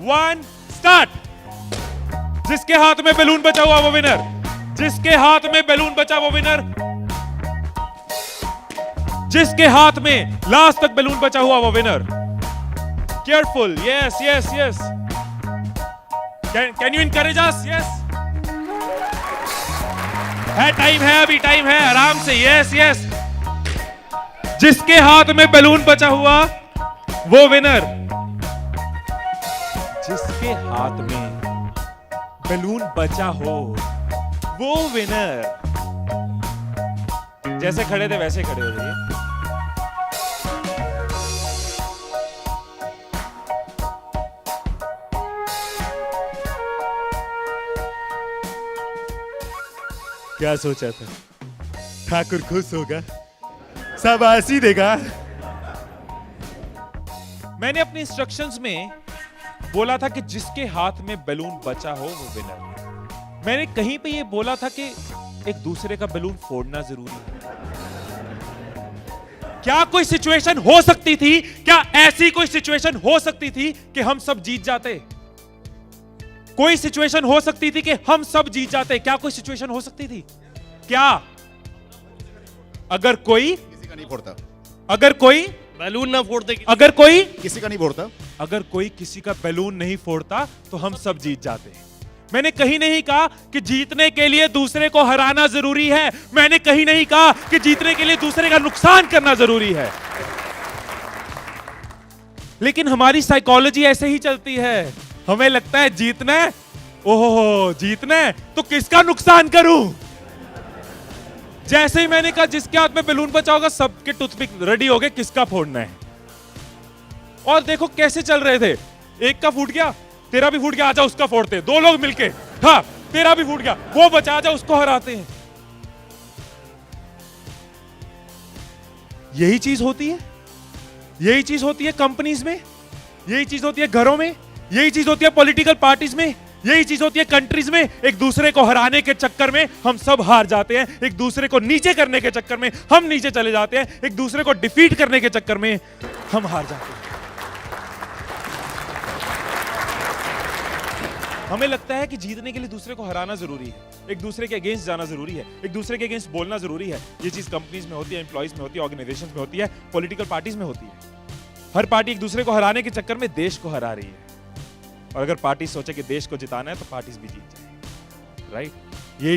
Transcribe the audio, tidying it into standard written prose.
1 start. जिसके हाथ में बैलून बचा हुआ वो विनर, जिसके हाथ में बैलून बचा वो विनर, जिसके हाथ में लास्ट तक बैलून बचा हुआ वो winner. Careful, yes yes yes, can you encourage us? Yes, है टाइम है, अभी टाइम है, आराम से, यस यस। जिसके हाथ में बैलून बचा हुआ वो विनर, जिसके हाथ में बैलून बचा हो वो विनर। जैसे खड़े थे वैसे खड़े हो जाइए। क्या सोचा था? ठाकुर खुश होगा, शाबाशी देगा। मैंने अपने इंस्ट्रक्शंस में बोला था कि जिसके हाथ में बैलून बचा हो वो विनर। मैंने कहीं पे ये बोला था कि एक दूसरे का बैलून फोड़ना जरूरी है। क्या कोई सिचुएशन हो सकती थी, क्या ऐसी कोई सिचुएशन हो सकती थी कि हम सब जीत जाते? कोई सिचुएशन हो सकती थी कि हम सब जीत जाते? क्या कोई सिचुएशन हो सकती थी? क्या? अगर कोई किसी का नहीं फोड़ता, अगर कोई बैलून ना फोड़ते, अगर कोई किसी का नहीं फोड़ता, अगर कोई किसी का बैलून नहीं फोड़ता तो हम सब जीत जाते। मैंने कहीं नहीं कहा कि जीतने के लिए दूसरे को हराना जरूरी है। मैंने कहीं नहीं कहा कि जीतने के लिए दूसरे का नुकसान करना जरूरी है। लेकिन हमारी साइकोलॉजी ऐसे ही चलती है। हमें लगता है जीतना है, ओहो जीतना है तो किसका नुकसान करूं। जैसे ही मैंने कहा जिसके हाथ में बैलून बचा होगा सबके टूथपिक रेडी हो गए, किसका फोड़ना है। और देखो कैसे चल रहे थे, एक का फूट गया, तेरा भी फूट गया, आजा उसका फोड़ते। दो लोग मिलके, हाँ तेरा भी फूट गया, वो बचा, आजा उसको हराते हैं। यही चीज होती है, यही चीज होती है कंपनीज में, यही चीज होती है घरों में, यही चीज होती है पॉलिटिकल पार्टीज में, यही चीज होती है कंट्रीज में। एक दूसरे को हराने के चक्कर में हम सब हार जाते हैं, एक दूसरे को नीचे करने के चक्कर में हम नीचे चले जाते हैं, एक दूसरे को डिफीट करने के चक्कर में हम हार जाते हैं। हमें लगता है कि जीतने के लिए दूसरे को हराना जरूरी है, एक दूसरे के अगेंस्ट जाना जरूरी है, एक दूसरे के अगेंस्ट बोलना जरूरी है। ये चीज कंपनीज में होती है, एम्प्लॉइज में होती है, ऑर्गेनाइजेशंस में होती है, पॉलिटिकल पार्टीज में होती है। हर पार्टी एक दूसरे को हराने के चक्कर में देश को हरा रही है। और अगर पार्टी सोचे कि देश को जिताना है तो पार्टीज भी जीत जाए, राइट? यही